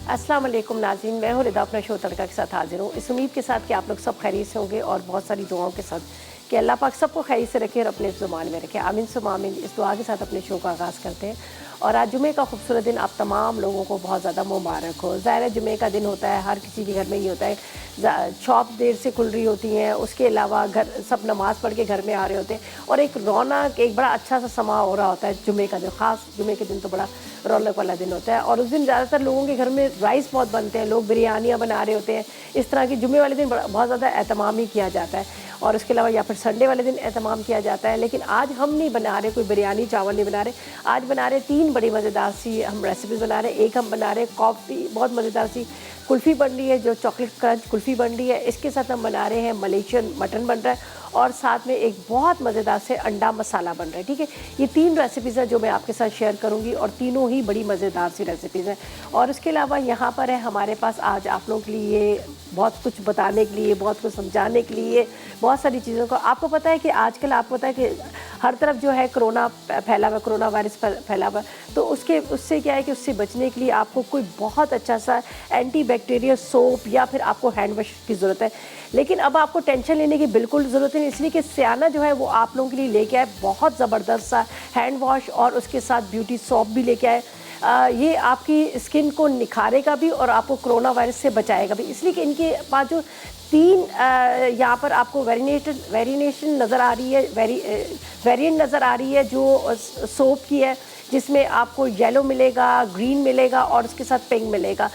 अस्सलाम वालेकुम नाज़रीन, मैं हूँ रिदा अपना शो तड़का के साथ हाजिर हूँ। इस उम्मीद के साथ कि आप लोग सब खैरियत से होंगे और बहुत सारी दुआओं के साथ कि अल्लाह पाक सबको खैरियत से रखे और अपने ज़ुबान में रखे। आमीन सुम्मा आमीन। इस दुआ के साथ अपने शो का आगाज़ करते हैं। और आज जुमे का खूबसूरत दिन आप तमाम लोगों को बहुत ज़्यादा मुबारक हो। ज़ाहिर है जुमे का दिन होता है, हर किसी के घर में ये होता है, शॉप देर से खुल रही होती हैं, उसके अलावा घर सब नमाज़ पढ़ के घर में आ रहे होते हैं और एक रौनक, एक बड़ा अच्छा सा समा हो रहा होता है जुमे का दिन। ख़ास जुमे के दिन तो बड़ा रौनक वाला दिन होता है और उस दिन ज़्यादातर लोगों के घर में राइस बहुत बनते हैं, लोग बिरयानियाँ बना रहे होते हैं। इस तरह की जुमे वाले दिन बहुत ज़्यादा एहतमाम ही किया जाता है और उसके अलावा या फिर संडे वाले दिन एहतमाम किया जाता है। लेकिन आज हम नहीं बना रहे कोई बिरयानी चावल नहीं बना रहे, आज बना रहे 3 बड़ी मज़ेदार सी हम रेसिपीज़ बना रहे हैं। एक हम बना रहे कॉफ़ी, बहुत मज़ेदार सी कुल्फ़ी बन रही है जो चॉकलेट क्रंच कुल्फ़ी बन रही है। इसके साथ हम बना रहे हैं मलेशियन मटन बन रहा है और साथ में एक बहुत मज़ेदार से अंडा मसाला बन रहा है। ठीक है, ये 3 रेसिपीज़ हैं जो मैं आपके साथ शेयर करूंगी और तीनों ही बड़ी मज़ेदार सी रेसिपीज़ हैं। और उसके अलावा यहाँ पर है हमारे पास आज आप लोगों के लिए बहुत कुछ बताने के लिए, बहुत कुछ समझाने के लिए, बहुत सारी चीज़ों को। आपको पता है कि आजकल आपको पता है कि हर तरफ जो है कोरोना फैला हुआ, कोरोना वायरस फैला हुआ, तो उससे क्या है कि उससे बचने के लिए आपको कोई बहुत अच्छा सा एंटी बैक्टीरियल सोप या फिर आपको हैंड वॉश की ज़रूरत है। लेकिन अब आपको टेंशन लेने की बिल्कुल ज़रूरत नहीं, इसलिए कि सियाना जो है वो आप लोगों के लिए लेके आए बहुत ज़बरदस्त सा हैंड वॉश और उसके साथ ब्यूटी सोप भी लेके आए। ये आपकी स्किन को निखारेगा भी और आपको कोरोना वायरस से बचाएगा भी, इसलिए कि इनके पास जो 3 यहाँ पर आपको वेरिएशन नज़र आ रही है, वेरिएंट नज़र आ रही है जो सोप की है, जिसमें आपको येलो मिलेगा, ग्रीन मिलेगा और उसके साथ पिंक मिलेगा।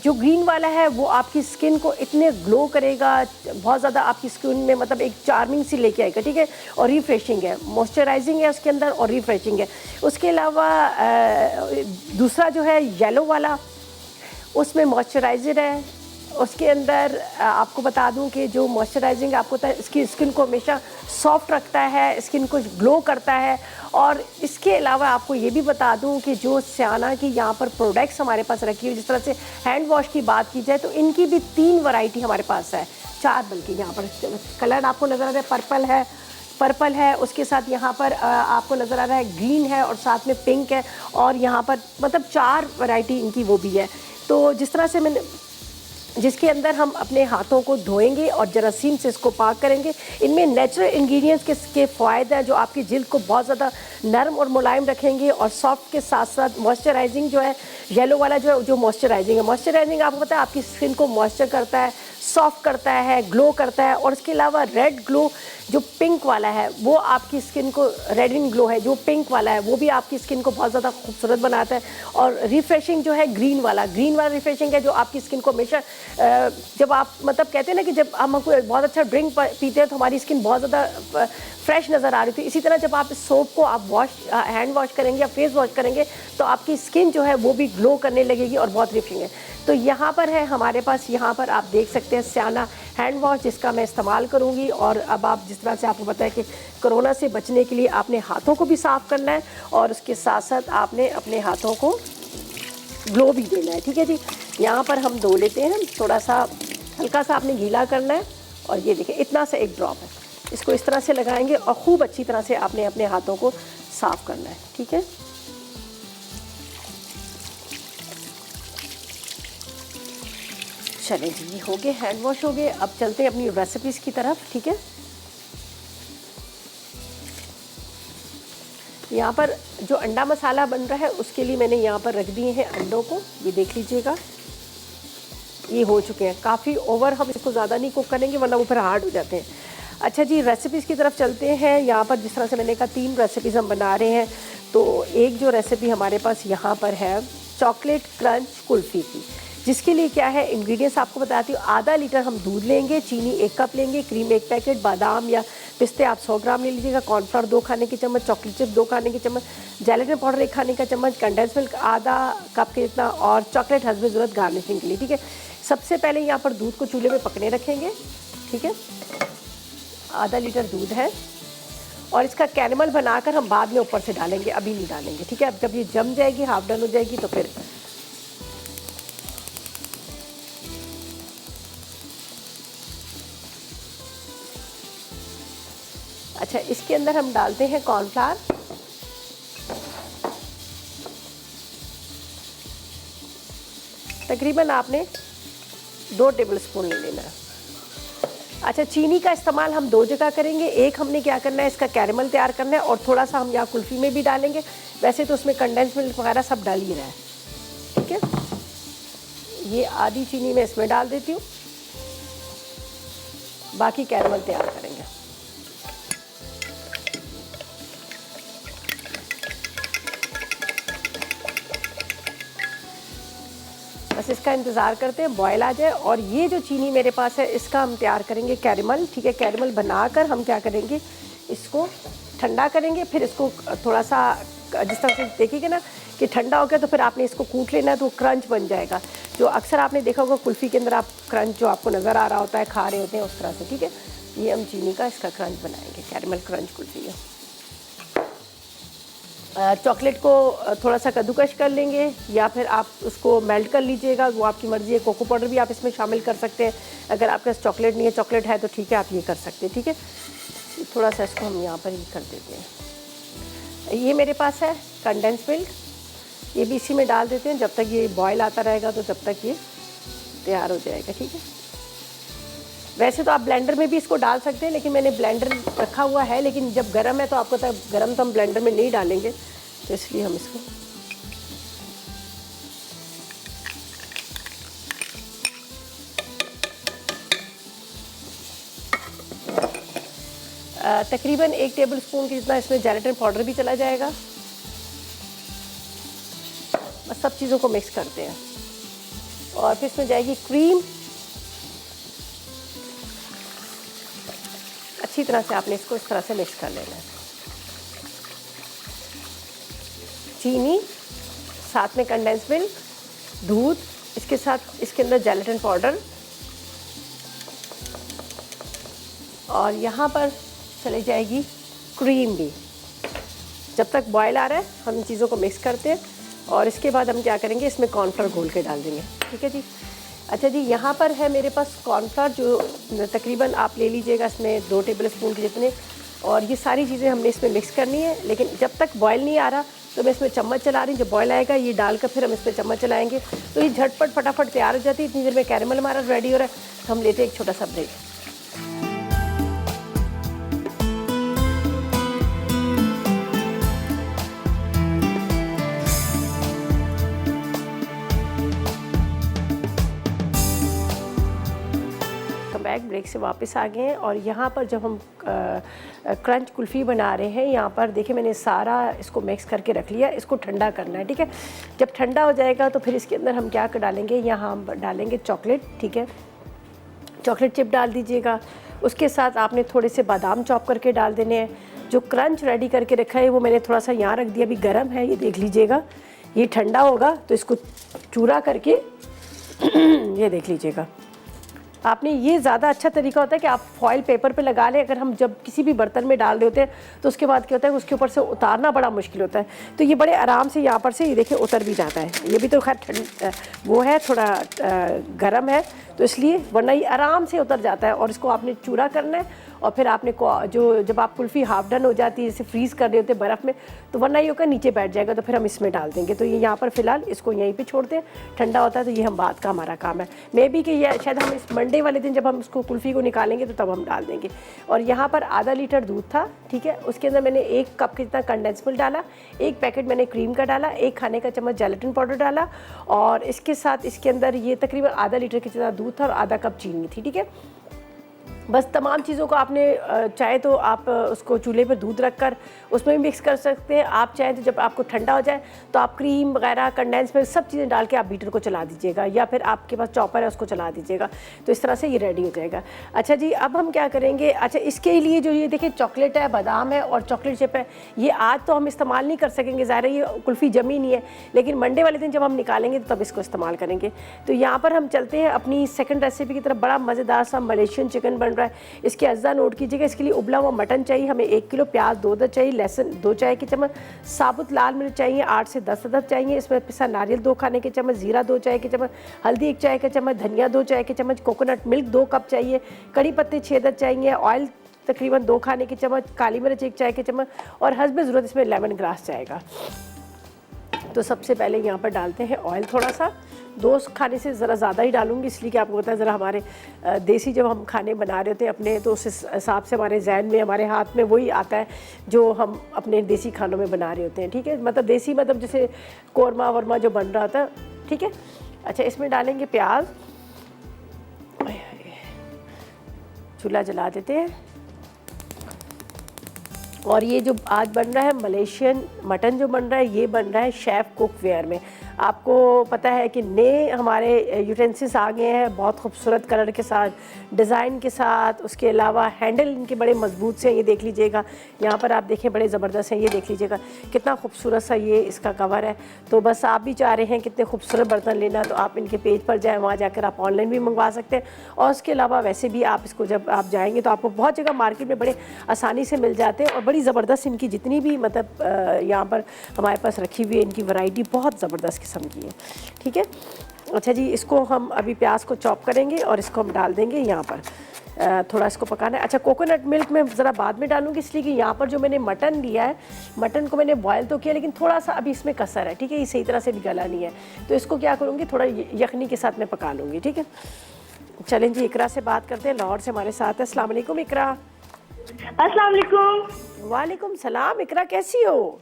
जो ग्रीन वाला है वो आपकी स्किन को इतने ग्लो करेगा, बहुत ज़्यादा आपकी स्किन में मतलब एक चार्मिंग सी लेके आएगा। ठीक है, और रिफ्रेशिंग है, मॉइस्चराइजिंग है उसके अंदर और रिफ्रेशिंग है। उसके अलावा दूसरा जो है येलो वाला, उसमें मॉइस्चराइज़र है। उसके अंदर आपको बता दूं कि जो मॉइस्चराइजिंग आपको होता है इसकी स्किन को हमेशा सॉफ्ट रखता है, स्किन को ग्लो करता है। और इसके अलावा आपको ये भी बता दूं कि जो सियाना की यहाँ पर प्रोडक्ट्स हमारे पास रखी हुई, जिस तरह से हैंड वॉश की बात की जाए तो इनकी भी 3 वैरायटी हमारे पास है, 4 बल्कि। यहाँ पर कलर आपको नज़र आ रहा है, पर्पल है, उसके साथ यहाँ पर आपको नज़र आ रहा है ग्रीन है और साथ में पिंक है और यहाँ पर मतलब 4 वैरायटी इनकी वो भी है। तो जिस तरह से मैंने जिसके अंदर हम अपने हाथों को धोएंगे और जरासीम से इसको पाक करेंगे। इनमें नेचुरल इंग्रेडिएंट्स के फ़ायदे हैं जो आपकी जिल्द को बहुत ज़्यादा नरम और मुलायम रखेंगे और सॉफ्ट के साथ साथ मॉइस्चराइजिंग जो है, येलो वाला जो मॉइस्चराइजिंग है, मॉइस्चराइजिंग आपको पता है आपकी स्किन को मॉइस्चर करता है, सॉफ्ट करता है, ग्लो करता है। और इसके अलावा रेड ग्लो जो पिंक वाला है वो आपकी स्किन को, रेड इन ग्लो है जो पिंक वाला है वो भी आपकी स्किन को बहुत ज़्यादा खूबसूरत बनाता है। और रिफ्रेशिंग जो है ग्रीन वाला रिफ्रेशिंग है जो आपकी स्किन को हमेशा, जब आप मतलब कहते हैं ना कि जब हम कोई बहुत अच्छा ड्रिंक पीते हैं तो हमारी स्किन बहुत ज़्यादा फ्रेश नज़र आ रही थी, इसी तरह जब आप इस सोप को आप हैंड वॉश करेंगे या फेस वॉश करेंगे तो आपकी स्किन जो है वो भी ग्लो करने लगेगी और बहुत रिफ्रेशिंग है। तो यहाँ पर है हमारे पास, यहाँ पर आप देख सकते हैं सियाना हैंड वॉश जिसका मैं इस्तेमाल करूँगी। और अब आप जिस तरह से आपको पता है कि कोरोना से बचने के लिए आपने हाथों को भी साफ़ करना है और उसके साथ साथ आपने अपने हाथों को ग्लो भी देना है। ठीक है जी, यहाँ पर हम धो लेते हैं, थोड़ा सा हल्का सा आपने गीला करना है और ये देखिए इतना सा एक ड्रॉप है, इसको इस तरह से लगाएंगे और खूब अच्छी तरह से आपने अपने हाथों को साफ़ करना है। ठीक है, चलें जी, हो गए हैंड वॉश हो गए। अब चलते हैं अपनी रेसिपीज़ की तरफ। ठीक है, यहाँ पर जो अंडा मसाला बन रहा है उसके लिए मैंने यहाँ पर रख दिए हैं अंडों को, ये देख लीजिएगा ये हो चुके हैं काफ़ी ओवर। हम इसको ज़्यादा नहीं कुक करेंगे वरना वो फिर हार्ड हो जाते हैं। अच्छा जी, रेसिपीज़ की तरफ चलते हैं। यहाँ पर जिस तरह से मैंने कहा 3 रेसिपीज़ हम बना रहे हैं, तो एक जो रेसिपी हमारे पास यहाँ पर है चॉकलेट क्रंच कुल्फ़ी की, जिसके लिए क्या है इंग्रेडिएंट्स आपको बताती हूँ। आधा लीटर हम दूध लेंगे, चीनी 1 कप लेंगे, क्रीम 1 पैकेट, बादाम या पिस्ते आप 100 ग्राम ले लीजिएगा, कॉर्नफ्लोर 2 खाने के चम्मच, चॉकलेट चिप 2 खाने के चम्मच, जेलेटिन पाउडर 1 खाने का चम्मच, कंडेंस मिल्क आधा कप के जितना और चॉकलेट हसबे ज़रूरत गार्निशिंग के लिए। ठीक है, सबसे पहले यहाँ पर दूध को चूल्हे पे पकने रखेंगे। ठीक है, आधा लीटर दूध है और इसका कैरेमल बनाकर हम बाद में ऊपर से डालेंगे, अभी नहीं डालेंगे। ठीक है, अब जब ये जम जाएगी, हाफ डन हो जाएगी तो फिर अच्छा, इसके अंदर हम डालते हैं कॉर्नफ्लावर, तकरीबन आपने 2 टेबल स्पून ले लेना है। अच्छा, चीनी का इस्तेमाल हम 2 जगह करेंगे। एक हमने क्या करना है, इसका कैरेमल तैयार करना है और थोड़ा सा हम यहाँ कुल्फ़ी में भी डालेंगे। वैसे तो उसमें कंडेंस मिल्क वगैरह सब डाल ही रहा है, ठीक है। ये आधी चीनी मैं इसमें डाल देती हूँ, बाकी कैरेमल तैयार करेंगे। बस इसका इंतज़ार करते हैं बॉयल आ जाए। और ये जो चीनी मेरे पास है इसका हम तैयार करेंगे कैरेमल, ठीक है। कैरेमल बनाकर हम क्या करेंगे, इसको ठंडा करेंगे। फिर इसको थोड़ा सा जिस तरह से देखिएगा ना कि ठंडा हो गया तो फिर आपने इसको कूट लेना है तो क्रंच बन जाएगा। जो अक्सर आपने देखा होगा कुल्फ़ी के अंदर आप क्रंच जो आपको नज़र आ रहा होता है, खा रहे होते हैं उस तरह से, ठीक है। ये हम चीनी का इसका क्रंच बनाएंगे, कैरेमल क्रंच कुल्फ़ी है। चॉकलेट को थोड़ा सा कद्दूकश कर लेंगे या फिर आप उसको मेल्ट कर लीजिएगा, वो आपकी मर्ज़ी है। कोको पाउडर भी आप इसमें शामिल कर सकते हैं। अगर आपके पास चॉकलेट नहीं है, चॉकलेट है तो ठीक है, आप ये कर सकते हैं, ठीक है। थोड़ा सा इसको हम यहाँ पर ही कर देते हैं। ये मेरे पास है कंडेंस मिल्क, ये भी इसी में डाल देते हैं। जब तक ये बॉयल आता रहेगा तो जब तक ये तैयार हो जाएगा, ठीक है। वैसे तो आप ब्लेंडर में भी इसको डाल सकते हैं, लेकिन मैंने ब्लेंडर रखा हुआ है, लेकिन जब गर्म है तो आपको तब गर्म तो हम ब्लेंडर में नहीं डालेंगे, तो इसलिए हम इसको तकरीबन 1 टेबल स्पून की जितना इसमें जेलेटिन पाउडर भी चला जाएगा। बस सब चीज़ों को मिक्स करते हैं और फिर इसमें जाएगी क्रीम। अच्छी तरह से आपने इसको इस तरह से मिक्स कर लेना है। चीनी, साथ में कंडेंस मिल्क, दूध, इसके साथ इसके अंदर जेलेटिन पाउडर, और यहाँ पर चली जाएगी क्रीम भी। जब तक बॉयल आ रहा है हम इन चीज़ों को मिक्स करते हैं और इसके बाद हम क्या करेंगे, इसमें कॉर्नफ्लोर घोल के डाल देंगे, ठीक है जी। अच्छा जी, यहाँ पर है मेरे पास कॉर्नफ्लोर, जो तकरीबन आप ले लीजिएगा इसमें 2 टेबल स्पून के जितने। और ये सारी चीज़ें हमने इसमें मिक्स करनी है, लेकिन जब तक बॉयल नहीं आ रहा तो मैं इसमें चम्मच चला रही हूँ। जब बॉयल आएगा ये डालकर फिर हम इसमें चम्मच चलाएँगे तो ये झटपट फटाफट तैयार हो जाती है। इतनी देर में कैरेमल हमारा रेडी हो रहा है, तो हम लेते हैं एक छोटा सा ब्रेक। ब्रेक से वापस आ गए हैं और यहाँ पर जब हम क्रंच कुल्फ़ी बना रहे हैं, यहाँ पर देखिए मैंने सारा इसको मिक्स करके रख लिया। इसको ठंडा करना है, ठीक है। जब ठंडा हो जाएगा तो फिर इसके अंदर हम क्या कर डालेंगे, यहाँ हम डालेंगे चॉकलेट, ठीक है। चॉकलेट चिप डाल दीजिएगा। उसके साथ आपने थोड़े से बादाम चॉप करके डाल देने हैं। जो क्रंच रेडी करके रखा है वो मैंने थोड़ा सा यहाँ रख दिया, अभी गर्म है, ये देख लीजिएगा। ये ठंडा होगा तो इसको चूरा करके ये देख लीजिएगा। आपने ये ज़्यादा अच्छा तरीका होता है कि आप फॉइल पेपर पे लगा लें। अगर हम जब किसी भी बर्तन में डाल रहे होते हैं तो उसके बाद क्या होता है, उसके ऊपर से उतारना बड़ा मुश्किल होता है। तो ये बड़े आराम से यहाँ पर से ये देखिए उतर भी जाता है। ये भी तो खैर वो है, थोड़ा गर्म है तो इसलिए, वरना ये आराम से उतर जाता है। और इसको आपने चूरा करना है और फिर आपने जो जब आप कुल्फ़ी हाफ डन हो जाती है, जैसे फ्रीज़ कर रहे होते हैं बर्फ़ में, तो वरना ये होकर नीचे बैठ जाएगा, तो फिर हम इसमें डाल देंगे। तो ये यहाँ पर फ़िलहाल इसको यहीं पे छोड़ते हैं, ठंडा होता है तो ये हम बाद का हमारा काम है। मे बी कि ये शायद हम इस मंडे वाले दिन जब हम उसको कुल्फ़ी को निकालेंगे तो तब हम डाल देंगे। और यहाँ पर आधा लीटर दूध था, ठीक है। उसके अंदर मैंने 1 कप के जितना कंडेंस मिल्क डाला, 1 पैकेट मैंने क्रीम का डाला, 1 खाने का चम्मच जेलेटिन पाउडर डाला और इसके साथ इसके अंदर ये तकरीबन आधा लीटर के जितना दूध था और आधा कप चीनी थी, ठीक है। बस तमाम चीज़ों को आपने चाहे तो आप उसको चूल्हे पर दूध रखकर उसमें भी मिक्स कर सकते हैं। आप चाहें तो जब आपको ठंडा हो जाए तो आप क्रीम वगैरह, कंडेंस मिल्क, सब चीज़ें डाल के आप बीटर को चला दीजिएगा, या फिर आपके पास चॉपर है उसको चला दीजिएगा। तो इस तरह से ये रेडी हो जाएगा। अच्छा जी, अब हम क्या करेंगे, अच्छा इसके लिए जो ये देखिए चॉकलेट है, बादाम है और चॉकलेट चिप है, ये आज तो हम इस्तेमाल नहीं कर सकेंगे, ज़ाहिर है ये कुल्फ़ी जमी नहीं है, लेकिन मंडे वाले दिन जब हम निकालेंगे तो तब इसको इस्तेमाल करेंगे। तो यहाँ पर हम चलते हैं अपनी सेकंड रेसिपी की तरफ। बड़ा मज़ेदार सा मलेशियन चिकन बन रहा है। इसके अज्जा नोट कीजिएगा। इसके लिए उबला हुआ मटन चाहिए हमें 1 किलो, प्याज 2 अदद चाहिए, लहसुन 2 चाय के चम्मच, साबुत लाल मिर्च चाहिए 8 से 10 अदद चाहिए, इसमें पिसा नारियल 2 खाने के चम्मच, जीरा 2 चाय के चम्मच, हल्दी 1 चाय का चम्मच, धनिया 2 चाय के चम्मच, कोकोनट मिल्क 2 कप चाहिए, कड़ी पत्ते 6 अदद चाहिए, ऑयल तकरीबन 2 खाने के चम्मच, काली मिर्च 1 चाय के चम्मच और हस्ब ज़रूरत इसमें लेमन ग्रास जाएगा। तो सबसे पहले यहाँ पर डालते हैं ऑयल थोड़ा सा, 2 खाने से ज़रा ज़्यादा ही डालूंगी, इसलिए कि आपको पता है ज़रा हमारे देसी जब हम खाने बना रहे होते हैं अपने, तो उस हिसाब से हमारे जहन में, हमारे हाथ में वही आता है जो हम अपने देसी खानों में बना रहे होते हैं। ठीक है, मतलब देसी मतलब जैसे कौरमा वरमा जो बन रहा था। ठीक है, अच्छा इसमें डालेंगे प्याज, चूल्हा जला देते हैं। और ये जो आज बन रहा है मलेशियन मटन जो बन रहा है, ये बन रहा है शेफ़ कुकवेयर में। आपको पता है कि नए हमारे यूटेंसिल्स आ गए हैं बहुत खूबसूरत कलर के साथ, डिज़ाइन के साथ। उसके अलावा हैंडल इनके बड़े मजबूत से हैं, ये देख लीजिएगा, यहाँ पर आप देखें बड़े ज़बरदस्त हैं। ये देख लीजिएगा कितना खूबसूरत सा ये इसका कवर है। तो बस आप भी चाह रहे हैं कितने खूबसूरत बर्तन लेना, तो आप इनके पेज पर जाएँ, वहाँ जाकर आप ऑनलाइन भी मंगवा सकते हैं। और उसके अलावा वैसे भी आप इसको जब आप जाएँगे तो आपको बहुत जगह मार्केट में बड़े आसानी से मिल जाते हैं। और बड़ी ज़बरदस्त इनकी जितनी भी मतलब यहाँ पर हमारे पास रखी हुई है इनकी वैरायटी बहुत ज़बरदस्त किस्म की है। ठीक है, अच्छा जी इसको हम अभी प्याज को चॉप करेंगे और इसको हम डाल देंगे यहाँ पर। थोड़ा इसको पकाना है। अच्छा कोकोनट मिल्क मैं ज़रा बाद में डालूंगी, इसलिए कि यहाँ पर जो मैंने मटन लिया है, मटन को मैंने बॉयल तो किया लेकिन थोड़ा सा अभी इसमें कसर है। ठीक है, ये सही तरह से भी गला नहीं है, तो इसको क्या करूँगी थोड़ा यखनी के साथ मैं पका लूँगी। ठीक है, चलें जी इकरा से बात करते हैं, लाहौर से हमारे साथ है। अस्सलाम वालेकुम इकरा। अस्सलाम वालेकुम। वालेकुम सलाम। इकरा कैसी हो?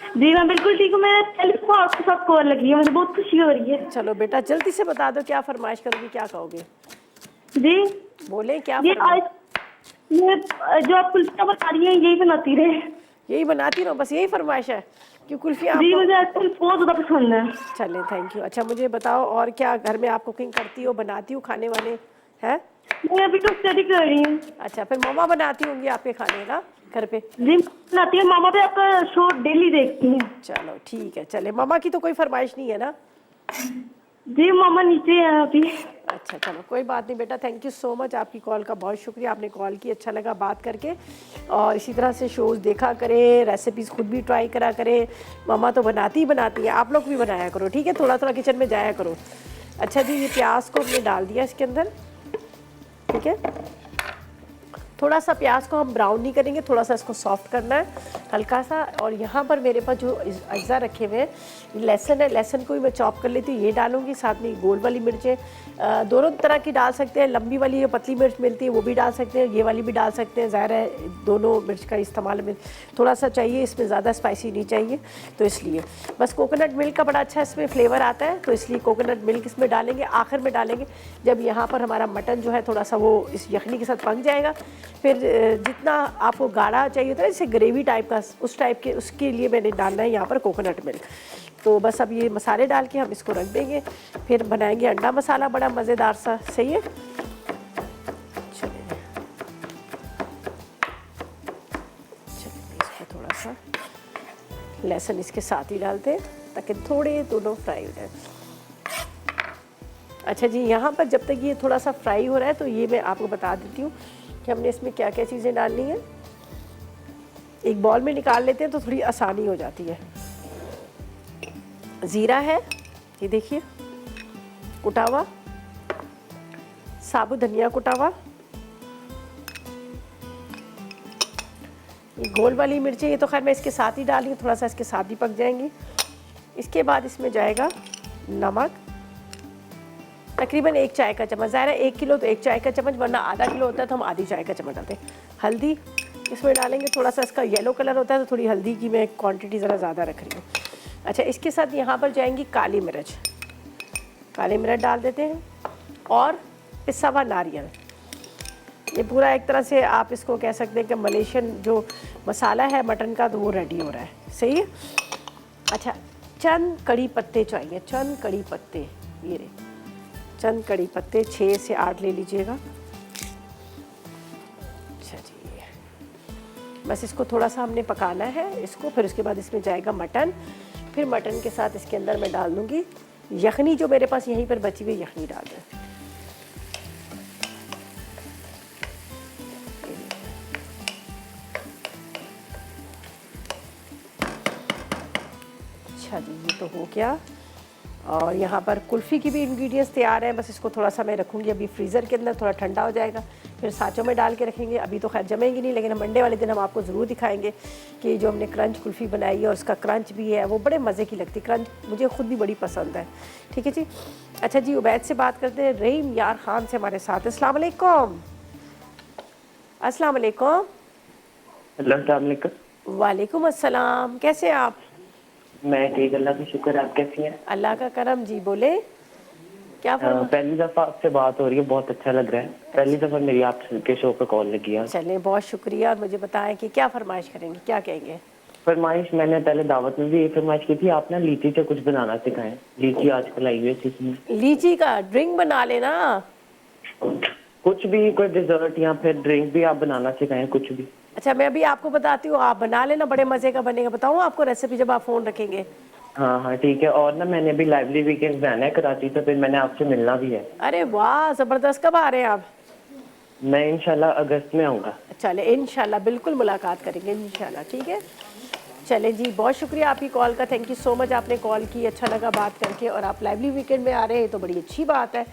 जी मैं बिल्कुल ठीक हूँ। मैं टेलीफोन आपके साथ कॉल लगी है, मुझे बहुत खुशी हो रही है। चलो बेटा जल्दी से बता दो क्या फरमाइश करोगी, क्या कहोगे? जी बोले क्या ये फरमाइश? ये जो आप कुल्फियाँ बता रही हैं यही बनाती रहे। यही बनाती रहो, बस यही फरमाइश है कि कुल्फियाँ जी आपको? मुझे आजकल बहुत ज़्यादा पसंद है। चलें थैंक यू। अच्छा मुझे बताओ और क्या घर में आप कुकिंग करती हो, बनाती हो खाने वाने हैं? मैं अभी तो स्टडी कर रही हूँ। अच्छा फिर मम्मा बनाती होंगी आपके खाने का घर पे? जी बनाती है, मामा भी आपका शो डेली देखती हैं। चलो ठीक है, चले मम्मा की तो कोई फरमाइश नहीं है ना? जी मामा नीचे हैं अभी। अच्छा चलो कोई बात नहीं बेटा, थैंक यू सो मच, आपकी कॉल का बहुत शुक्रिया, आपने कॉल की, अच्छा लगा बात करके। और इसी तरह से शोज़ देखा करें, रेसिपीज़ खुद भी ट्राई करा करें। मम्मा तो बनाती ही बनाती है, आप लोग भी बनाया करो। ठीक है, थोड़ा थोड़ा किचन में जाया करो। अच्छा जी ये प्याज को हमने डाल दिया इसके अंदर। ठीक है, थोड़ा सा प्याज को हम ब्राउन नहीं करेंगे, थोड़ा सा इसको सॉफ्ट करना है हल्का सा। और यहाँ पर मेरे पास जो अज्जा रखे हुए हैं, लहसुन है, लहसुन को भी मैं चॉप कर लेती हूँ, ये डालूंगी। साथ में गोल वाली मिर्चें, दोनों तरह की डाल सकते हैं, लंबी वाली जो पतली मिर्च मिलती है वो भी डाल सकते हैं, ये वाली भी डाल सकते हैं। ज़ाहिर है दोनों मिर्च का इस्तेमाल में थोड़ा सा चाहिए, इसमें ज़्यादा स्पाइसी नहीं चाहिए, तो इसलिए बस कोकोनट मिल्क का बड़ा अच्छा इसमें फ्लेवर आता है, तो इसलिए कोकोनट मिल्क इसमें डालेंगे, आखिर में डालेंगे जब यहाँ पर हमारा मटन जो है थोड़ा सा वो इस यखनी के साथ पक जाएगा। फिर जितना आपको गाढ़ा चाहिए होता है जैसे ग्रेवी टाइप का, उस टाइप के, उसके लिए मैंने डालना है यहाँ पर कोकोनट मिल्क। तो बस अब ये मसाले डाल के हम इसको रख देंगे, फिर बनाएंगे अंडा मसाला बड़ा मज़ेदार सा। सही है, चलिए इसको थोड़ा सा लहसुन इसके साथ ही डालते हैं ताकि थोड़े दोनों फ्राई हो जाए। अच्छा जी यहाँ पर जब तक ये थोड़ा सा फ्राई हो रहा है तो ये मैं आपको बता देती हूँ कि हमने इसमें क्या क्या चीज़ें डालनी है। एक बॉल में निकाल लेते हैं तो थोड़ी आसानी हो जाती है। ज़ीरा है, ये देखिए कुटा हुआ, साबुत धनिया कुटा हुआ, ये गोल वाली मिर्चें, ये तो खैर मैं इसके साथ ही डाली, थोड़ा सा इसके साथ ही पक जाएंगी। इसके बाद इसमें जाएगा नमक, तकरीबन 1 चाय का चम्मच। ज़ाहिर है 1 किलो तो 1 चाय का चम्मच, वरना आधा किलो होता है तो हम आधी चाय का चम्मच डालते हैं। हल्दी इसमें डालेंगे, थोड़ा सा इसका येलो कलर होता है तो थोड़ी हल्दी की मैं क्वांटिटी ज़रा ज़्यादा रख रही हूँ। अच्छा इसके साथ यहाँ पर जाएंगी काली मिर्च, काली मिर्च डाल देते हैं, और पिसा हुआ नारियल। ये पूरा एक तरह से आप इसको कह सकते हैं कि मलेशियन जो मसाला है मटन का तो वो रेडी हो रहा है। सही है, अच्छा चंद कड़ी पत्ते चाहिए, चंद कड़ी पत्ते, ये रहे चंद कड़ी पत्ते, 6 से 8 ले लीजिएगा। अच्छा जी बस इसको थोड़ा सा हमने पकाना है इसको, फिर उसके बाद इसमें जाएगा मटन, फिर मटन के साथ इसके अंदर मैं डाल दूँगी यखनी, जो मेरे पास यहीं पर बची हुई यखनी डाल दें। अच्छा जी ये तो हो गया। और यहाँ पर कुल्फ़ी की भी इंग्रेडिएंट्स तैयार हैं, बस इसको थोड़ा सा मैं रखूँगी अभी फ्रीज़र के अंदर, थोड़ा ठंडा हो जाएगा फिर साँचों में डाल के रखेंगे। अभी तो खैर जमेंगी नहीं, लेकिन मंडे वाले दिन हम आपको ज़रूर दिखाएंगे कि जो हमने क्रंच कुल्फ़ी बनाई है और उसका क्रंच भी है वो बड़े मज़े की लगती है। क्रंच मुझे खुद भी बड़ी पसंद है। ठीक है जी। अच्छा जी, उबैद से बात करते हैं। रहीम यार ख़ान से हमारे साथ। अस्सलाम वालेकुम। अस्सलाम वालेकुम। वालेकुम अस्सलाम। कैसे हैं आप? मैं ठीक, अल्लाह का शुक्र। आप कैसी हैं? अल्लाह का करम जी। बोले क्या फरमा? पहली दफ़ा आपसे बात हो रही है, बहुत अच्छा लग रहा है। पहली दफ़ा मेरी आपके शो पे कॉल लगी है। चलें, बहुत शुक्रिया। और मुझे बताएं कि क्या फरमाइश करेंगे, क्या कहेंगे? फरमाइश मैंने पहले दावत में भी ये फरमाइश की थी, आप ना लीची से कुछ बनाना सिखाएं। लीची आजकल आई हुई है सीजन में। लीची का ड्रिंक बना लेना। कुछ भी, कोई डिजर्ट या फिर ड्रिंक भी आप बनाना सिखाएं, कुछ भी। अच्छा, मैं अभी आपको बताती हूँ, आप बना लेना, बड़े मज़े का बनेगा। बताऊँ आपको रेसिपी जब आप फ़ोन रखेंगे? हाँ हाँ ठीक है। और ना मैंने अभी लाइवली वीकेंड में आना है कराची, तो फिर मैंने आपसे मिलना भी है। अरे वाह, ज़बरदस्त। कब आ रहे हैं आप? मैं इंशाल्लाह अगस्त में आऊँगा। चले, इंशाल्लाह बिल्कुल मुलाकात करेंगे इंशाल्लाह। ठीक है, चलें जी, बहुत शुक्रिया आपकी कॉल का। थैंक यू सो मच, आपने कॉल की, अच्छा लगा बात करके। और आप लाइवली वीकेंड में आ रहे हैं तो बड़ी अच्छी बात है।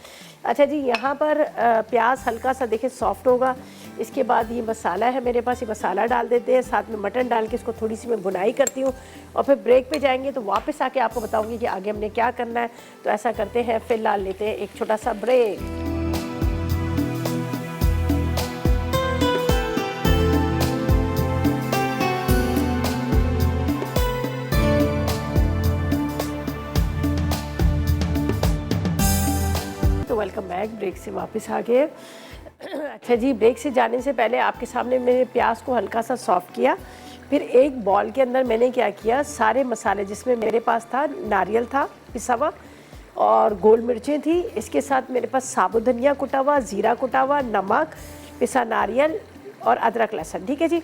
अच्छा जी, यहाँ पर प्याज हल्का सा देखें सॉफ्ट होगा। इसके बाद ये मसाला है मेरे पास, ये मसाला डाल देते हैं, साथ में मटन डाल के इसको थोड़ी सी मैं भुनाई करती हूँ और फिर ब्रेक पे जाएंगे तो वापस आके आपको बताऊँगी कि आगे हमने क्या करना है। तो ऐसा करते हैं, फ़िलहाल लेते हैं एक छोटा सा ब्रेक। तो वेलकम बैक, ब्रेक से वापस आ गए। अच्छा जी, ब्रेक से जाने से पहले आपके सामने मैंने प्याज को हल्का सा सॉफ्ट किया। फिर एक बॉल के अंदर मैंने क्या किया, सारे मसाले जिसमें मेरे पास था, नारियल था पिसा हुआ और गोल मिर्चें थी, इसके साथ मेरे पास साबुत धनिया कुटा हुआ, ज़ीरा कुटा हुआ, नमक, पिसा नारियल और अदरक लहसुन। ठीक है जी,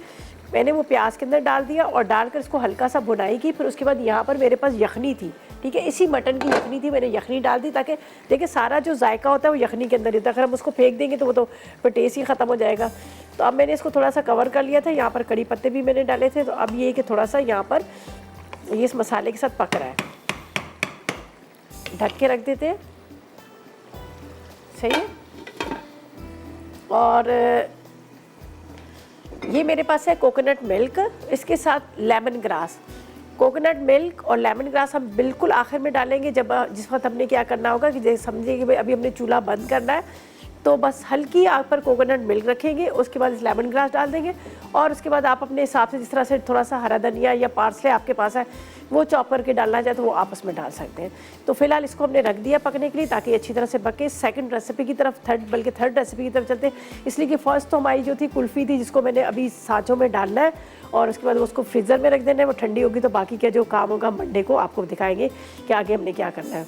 मैंने वो प्याज के अंदर डाल दिया और डालकर इसको हल्का सा भुनाई की। फिर उसके बाद यहाँ पर मेरे पास यखनी थी। ठीक है, इसी मटन की यखनी थी, मैंने यखनी डाल दी ताकि देखिए सारा जो जायका होता है वो यखनी के अंदर ही होता है। अगर हम उसको फेंक देंगे तो वो तो फिर टेस्ट ही ख़त्म हो जाएगा। तो अब मैंने इसको थोड़ा सा कवर कर लिया था। यहाँ पर कड़ी पत्ते भी मैंने डाले थे। तो अब ये कि थोड़ा सा यहाँ पर ये इस मसाले के साथ पक रहा है, ढक के रख देते हैं। सही है। और ये मेरे पास है कोकोनट मिल्क, इसके साथ लेमन ग्रास। कोकोनट मिल्क और लेमन ग्रास हम बिल्कुल आखिर में डालेंगे, जब जिस वक्त हमने क्या करना होगा कि जैसे समझिए कि भाई अभी हमने चूल्हा बंद करना है, तो बस हल्की आग पर कोकोनट मिल्क रखेंगे, उसके बाद इस लेमन ग्रास डाल देंगे और उसके बाद आप अपने हिसाब से जिस तरह से थोड़ा सा हरा धनिया या पार्सले आपके पास है वो चॉप करके डालना चाहे तो वो आपस में डाल सकते हैं। तो फिलहाल इसको हमने रख दिया पकने के लिए ताकि अच्छी तरह से पके। सेकंड रेसिपी की तरफ, थर्ड रेसिपी की तरफ चलते हैं। इसलिए कि फर्स्ट तो हमारी जो थी कुल्फ़ी थी जिसको मैंने अभी साँचों में डालना है और उसके बाद उसको फ्रीज़र में रख देना है, वो ठंडी होगी तो बाकी का जो काम होगा मंडे को आपको दिखाएंगे कि आगे हमने क्या करना है।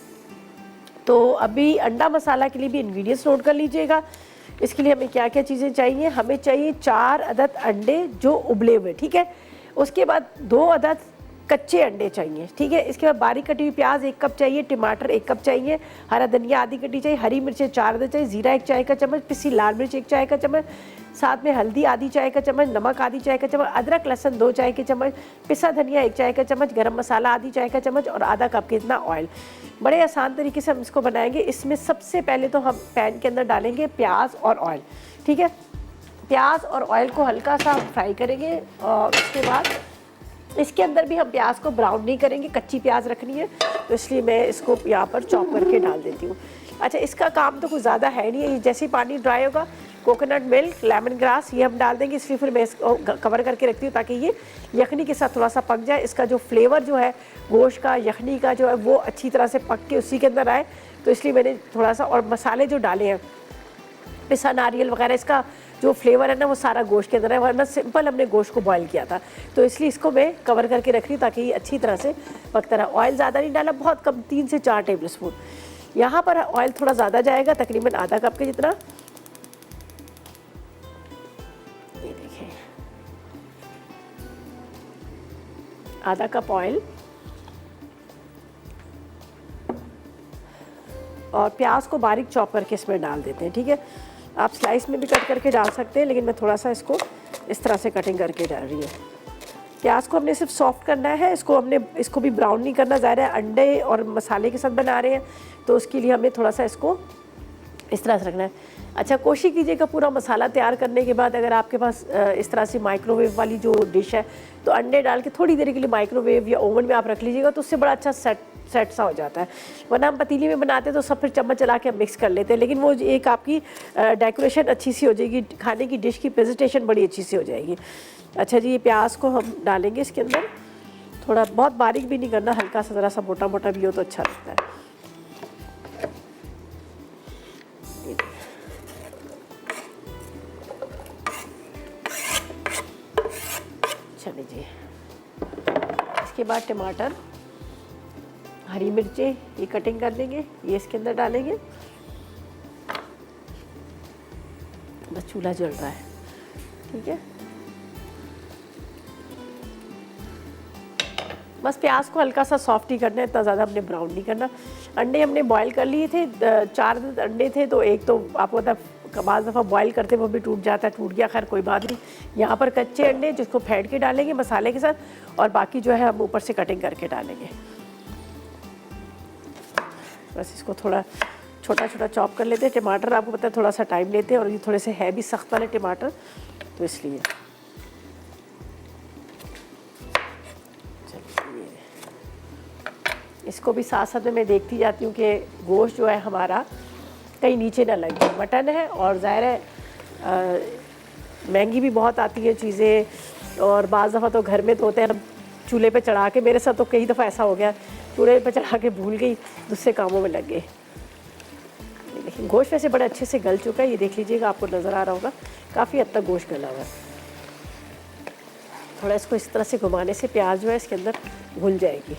तो अभी अंडा मसाला के लिए भी इंग्रेडिएंट्स नोट कर लीजिएगा। इसके लिए हमें क्या क्या चीज़ें चाहिए, हमें चाहिए 4 अदद अंडे जो उबले हुए। ठीक है, उसके बाद 2 अदद कच्चे अंडे चाहिए। ठीक है, इसके बाद बारीक कटी हुई प्याज 1 कप चाहिए, टमाटर 1 कप चाहिए, हरा धनिया आधी कटी चाहिए, हरी मिर्चें 4 अदद चाहिए, जीरा 1 चाय का चम्मच, पिसी लाल मिर्च 1 चाय का चम्मच, साथ में हल्दी आधी चाय का चम्मच, नमक आधी चाय का चम्मच, अदरक लहसुन 2 चाय के चम्मच, पिसा धनिया 1 चाय का चम्मच, गरम मसाला आधी चाय का चम्मच और आधा कप के इतना ऑयल। बड़े आसान तरीके से हम इसको बनाएंगे। इसमें सबसे पहले तो हम पैन के अंदर डालेंगे प्याज और ऑयल। ठीक है, प्याज और ऑयल को हल्का सा फ्राई करेंगे और उसके बाद इसके अंदर भी हम प्याज को ब्राउन नहीं करेंगे, कच्ची प्याज रखनी है, तो इसलिए मैं इसको यहाँ पर चॉप करके डाल देती हूँ। अच्छा, इसका काम तो कुछ ज़्यादा है नहीं है। जैसे ही पानी ड्राई होगा, कोकोनट मिल्क, लेमन ग्रास ये हम डाल देंगे। इसलिए फिर मैं इसको कवर करके रखती हूँ ताकि ये यखनी के साथ थोड़ा सा पक जाए। इसका जो फ्लेवर जो है गोश्त का, यखनी का जो है वो अच्छी तरह से पक के उसी के अंदर आए, तो इसलिए मैंने थोड़ा सा, और मसाले जो डाले हैं पिसा नारियल वगैरह, इसका जो फ्लेवर है ना वो सारा गोश्त के अंदर है, वरना सिंपल हमने गोश्त को बॉईल किया था। तो इसलिए इसको मैं कवर करके रख रही हूँ ताकि ये अच्छी तरह से पकता रहे। ऑयल ज़्यादा नहीं डाला, बहुत कम, 3 से 4 टेबल स्पून। यहाँ पर ऑयल थोड़ा ज़्यादा जाएगा, तकरीबन आधा कप के जितना। ये देखिए, आधा कप ऑयल। और प्याज को बारीक चॉप करके इसमें डाल देते हैं। ठीक है, आप स्लाइस में भी कट करके डाल सकते हैं, लेकिन मैं थोड़ा सा इसको इस तरह से कटिंग करके डाल रही हूँ। प्याज को हमने सिर्फ सॉफ्ट करना है, इसको भी ब्राउन नहीं करना। ज़ाहिर है अंडे और मसाले के साथ बना रहे हैं तो उसके लिए हमें थोड़ा सा इसको इस तरह से रखना है। अच्छा, कोशिश कीजिएगा पूरा मसाला तैयार करने के बाद अगर आपके पास इस तरह से माइक्रोवेव वाली जो डिश है तो अंडे डाल के थोड़ी देर के लिए माइक्रोवेव या ओवन में आप रख लीजिएगा तो उससे बड़ा अच्छा सेट सा हो जाता है। वरना हम पतीली में बनाते हैं तो सब फिर चम्मच चला के हम मिक्स कर लेते हैं, लेकिन वो एक आपकी डेकोरेशन अच्छी सी हो जाएगी, खाने की डिश की प्रेजेंटेशन बड़ी अच्छी सी हो जाएगी। अच्छा जी, ये प्याज को हम डालेंगे इसके अंदर, थोड़ा बहुत बारीक भी नहीं करना, हल्का सा ज़रा सा मोटा मोटा भी हो तो अच्छा लगता है। चलिए जी, इसके बाद टमाटर, हरी मिर्चें ये कटिंग कर लेंगे, ये इसके अंदर डालेंगे। बस चूल्हा जल रहा है, ठीक है। बस प्याज को हल्का सा सॉफ्ट ही करना है, इतना ज़्यादा हमने ब्राउन नहीं करना। अंडे हमने बॉईल कर लिए थे, 4 अंडे थे तो एक तो आपको पता बाज़ दफ़ा बॉईल करते वो भी टूट जाता है, टूट गया, खैर कोई बात नहीं। यहाँ पर कच्चे अंडे जिसको फेंट के डालेंगे मसाले के साथ, और बाकी जो है हम ऊपर से कटिंग करके डालेंगे। बस इसको थोड़ा छोटा छोटा चॉप कर लेते हैं। टमाटर आपको पता है थोड़ा सा टाइम लेते हैं और ये थोड़े से है भी सख्त वाले टमाटर, तो इसलिए चलिए इसको भी साथ साथ में मैं देखती जाती हूँ कि गोश्त जो है हमारा कहीं नीचे ना लग जाए। मटन है और ज़ाहिर है महंगी भी बहुत आती है चीज़ें, और बाज़ दफ़ा तो घर में तो होते हैं चूल्हे पे चढ़ा के, मेरे साथ तो कई दफ़ा ऐसा हो गया चूल्हे पे चढ़ा के भूल गई, दूसरे कामों में लग गए। लेकिन गोश्त वैसे बड़े अच्छे से गल चुका है, ये देख लीजिएगा, आपको नज़र आ रहा होगा काफ़ी हद तक गोश्त गला हुआ है। थोड़ा इसको इस तरह से घुमाने से प्याज जो है इसके अंदर घुल जाएगी।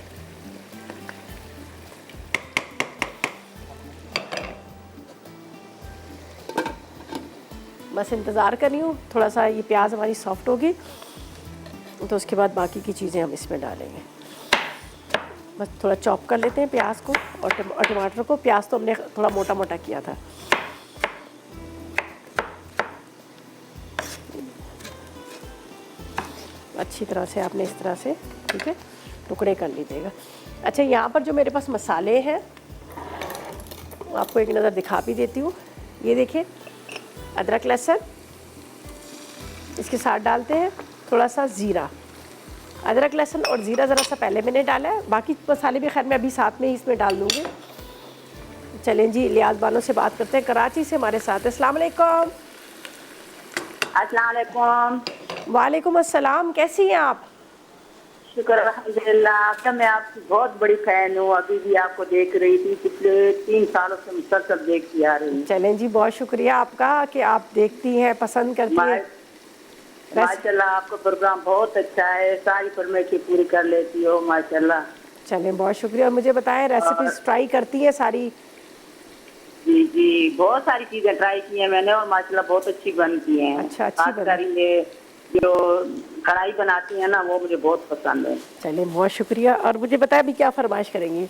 बस इंतज़ार कर रही हूँ, थोड़ा सा ये प्याज हमारी सॉफ्ट होगी तो उसके बाद बाकी की चीज़ें हम इसमें डालेंगे। बस थोड़ा चॉप कर लेते हैं प्याज को और टमाटर को। प्याज तो हमने थोड़ा मोटा मोटा किया था। अच्छी तरह से आपने इस तरह से, ठीक है, टुकड़े कर लीजिएगा। अच्छा, यहाँ पर जो मेरे पास मसाले हैं आपको एक नज़र दिखा भी देती हूँ। ये देखिए, अदरक लहसुन इसके साथ डालते हैं, थोड़ा सा ज़ीरा। अदरक लहसुन और ज़ीरा ज़रा सा पहले मैंने डाला है, बाकी मसाले भी खैर मैं अभी साथ में ही इसमें डाल दूँगी। चलें जी, लियाज़ बानो से बात करते हैं, कराची से हमारे साथ। अस्सलाम वालेकुम। अस्सलाम वालेकुम। वालेकुम अस्सलाम, कैसी हैं आप? शुक्र अल्हम्दुलिल्लाह। आपका मैं आपकी बहुत बड़ी फ़ैन हूँ, अभी भी आपको देख रही थी, पिछले 3 सालों से मुसलसल देखती आ रही हूँ। चलें जी, बहुत शुक्रिया आपका कि आप देखती हैं, पसंद करती हैं। माशाल्लाह, आपका प्रोग्राम बहुत अच्छा है, सारी फरमाइशें पूरी कर लेती हो माशाल्लाह। चलें, बहुत शुक्रिया। और मुझे बताएं, रेसिपीज ट्राई करती हैं सारी? जी जी, बहुत सारी चीज़ें ट्राई की हैं मैंने और माशाल्लाह बहुत अच्छी बनती हैं। अच्छा, अच्छी खासकर ये जो कढ़ाई बनाती हैं ना, वो मुझे बहुत पसंद है। चलें, बहुत शुक्रिया। और मुझे बताएं अभी क्या फरमाइश करेंगी?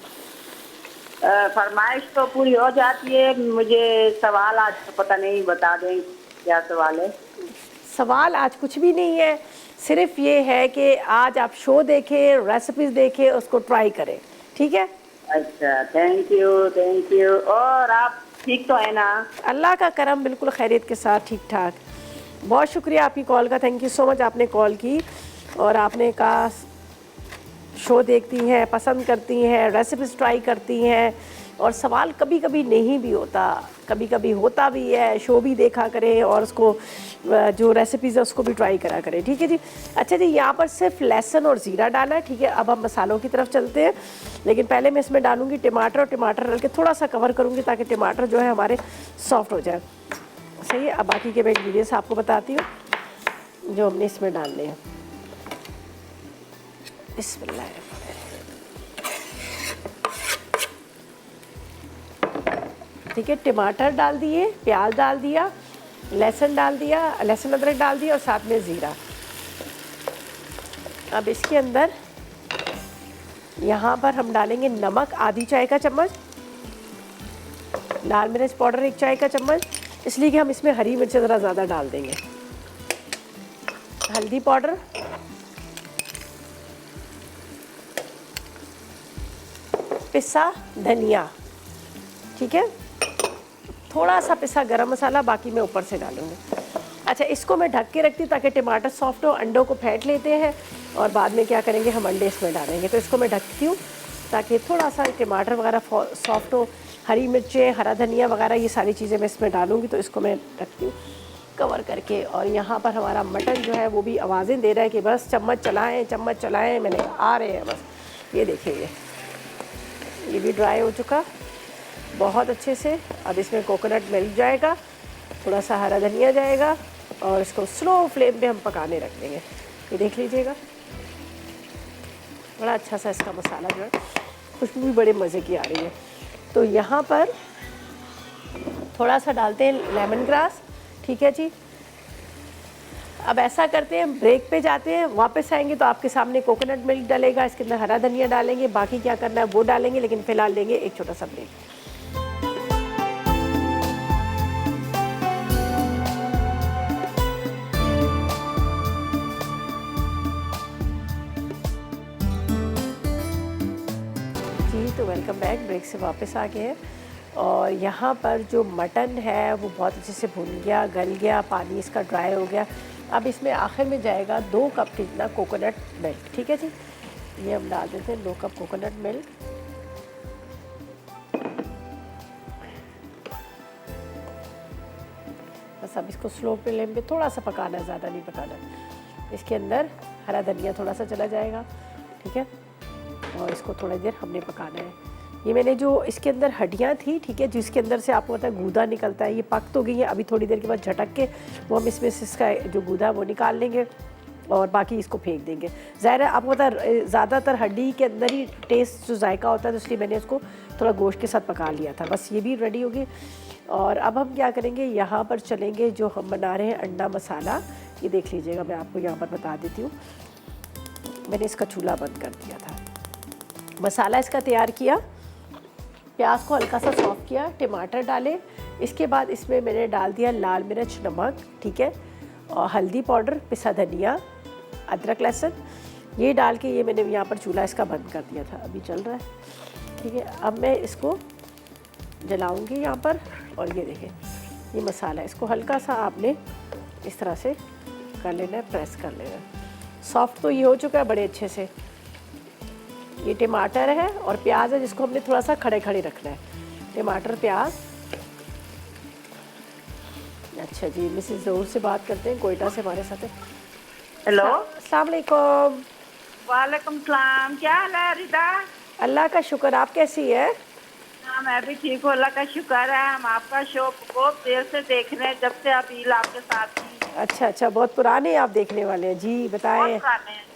फरमाइश तो पूरी हो जाती है, मुझे सवाल आज तो पता नहीं, बता दें क्या सवाल है? सवाल आज कुछ भी नहीं है, सिर्फ ये है कि आज आप शो देखें, रेसिपीज देखें, उसको ट्राई करें, ठीक है? अच्छा, थैंक यू थैंक यू। और आप ठीक तो है ना? अल्लाह का करम, बिल्कुल खैरियत के साथ, ठीक ठाक। बहुत शुक्रिया आपकी कॉल का, थैंक यू सो मच, आपने कॉल की और आपने कहा शो देखती हैं, पसंद करती हैं, रेसिपीज ट्राई करती हैं, और सवाल कभी कभी नहीं भी होता, कभी कभी होता भी है। शो भी देखा करें और उसको जो रेसिपीज़ है उसको भी ट्राई करा करें, ठीक है जी। अच्छा जी, यहाँ पर सिर्फ लहसुन और ज़ीरा डाला है, ठीक है। अब हम मसालों की तरफ चलते हैं, लेकिन पहले मैं इसमें डालूंगी टमाटर, और टमाटर डाल के थोड़ा सा कवर करूँगी ताकि टमाटर जो है हमारे सॉफ्ट हो जाए, सही है। अब बाकी के मैं इंग्रीडियंट्स आपको बताती हूँ जो हमने इसमें डालने हैं। बिस्मिल्लाह, ठीक है। टमाटर डाल दिए, प्याज डाल दिया, लहसुन डाल दिया, लहसुन अदरक डाल दिया और साथ में ज़ीरा। अब इसके अंदर यहाँ पर हम डालेंगे नमक आधी चाय का चम्मच, लाल मिर्च पाउडर 1 चाय का चम्मच, इसलिए कि हम इसमें हरी मिर्च ज़रा ज़्यादा डाल देंगे। हल्दी पाउडर, पिसा धनिया, ठीक है। थोड़ा सा पिसा गरम मसाला, बाकी मैं ऊपर से डालूँगी। अच्छा, इसको मैं ढक के रखती हूँ ताकि टमाटर सॉफ्ट हो। अंडों को फेंट लेते हैं और बाद में क्या करेंगे, हम अंडे इसमें डालेंगे। तो इसको मैं ढकती हूँ ताकि थोड़ा सा टमाटर वगैरह सॉफ्ट हो। हरी मिर्चें, हरा धनिया वगैरह ये सारी चीज़ें मैं इसमें डालूँगी। तो इसको मैं ढकती हूँ कवर करके। और यहाँ पर हमारा मटन जो है वो भी आवाज़ें दे रहा है कि बस चम्मच चलाएँ। मैंने आ रहे हैं बस। ये देखिए, ये भी ड्राई हो चुका बहुत अच्छे से। अब इसमें कोकोनट मिल्क जाएगा, थोड़ा सा हरा धनिया जाएगा और इसको स्लो फ्लेम पे हम पकाने रख देंगे। ये देख लीजिएगा, बड़ा अच्छा सा इसका मसाला जो है, खुशबू भी बड़े मज़े की आ रही है। तो यहाँ पर थोड़ा सा डालते हैं लेमन ग्रास, ठीक है जी। अब ऐसा करते हैं, ब्रेक पे जाते हैं, वापस आएंगे तो आपके सामने कोकोनट मिल्क डलेगा, इसके अंदर हरा धनिया डालेंगे, बाकी क्या करना है वो डालेंगे। लेकिन फ़िलहाल लेंगे एक छोटा सा ब्रेक। तो वेलकम बैक, ब्रेक से वापस आ गए हैं। और यहाँ पर जो मटन है वो बहुत अच्छे से भुन गया, गल गया, पानी इसका ड्राई हो गया। अब इसमें आखिर में जाएगा 2 कप जितना कोकोनट मिल्क, ठीक है जी। ये हम डाल देते हैं 2 कप कोकोनट मिल्क। बस अब इसको स्लो फ्लेम पे थोड़ा सा पकाना है, ज़्यादा नहीं पकाना। इसके अंदर हरा धनिया थोड़ा सा चला जाएगा, ठीक है। और इसको थोड़ी देर हमने पकाना है। ये मैंने जो इसके अंदर हड्डियाँ थी, ठीक है, जिसके अंदर से आपको पता है गूदा निकलता है, ये पक तो गई है। अभी थोड़ी देर के बाद झटक के वो हम इसमें से इसका जो गूदा है वो निकाल लेंगे और बाकी इसको फेंक देंगे। ज़ाहिर है आपको पता है ज़्यादातर हड्डी के अंदर ही टेस्ट जो जायका होता है, तो इसलिए मैंने उसको थोड़ा गोश्त के साथ पका लिया था। बस ये भी रेडी होगी। और अब हम क्या करेंगे, यहाँ पर चलेंगे जो हम बना रहे हैं अंडा मसाला। ये देख लीजिएगा, मैं आपको यहाँ पर बता देती हूँ। मैंने इसका चूल्हा बंद कर दिया था, मसाला इसका तैयार किया, प्याज को हल्का सा सॉफ्ट किया, टमाटर डाले। इसके बाद इसमें मैंने डाल दिया लाल मिर्च, नमक, ठीक है, और हल्दी पाउडर, पिसा धनिया, अदरक लहसुन, ये डाल के ये मैंने यहाँ पर चूल्हा इसका बंद कर दिया था। अभी चल रहा है, ठीक है। अब मैं इसको जलाऊंगी यहाँ पर। और ये देखें, ये मसाला, इसको हल्का सा आपने इस तरह से कर लेना है, प्रेस कर लेना है। सॉफ्ट तो ये हो चुका है बड़े अच्छे से। ये टमाटर है और प्याज है, जिसको हमने थोड़ा सा खड़े खड़े रखना है। टमाटर, प्याज। अच्छा जी, मिसेस ज़हूर से बात करते हैं, कोयटा से हमारे साथ है। हेलो, अस्सलाम वालेकुम। वालेकुम सलाम। क्या हाल है रिदा? अल्लाह का शुक्र, आप कैसी है? हाँ, मैं भी ठीक हूँ, अल्लाह का शुक्र है। हम आपका शो बहुत देर से देख रहे हैं, जब से आप ईद आपके साथ थी। अच्छा, बहुत पुराने आप देखने वाले हैं जी, बताएं।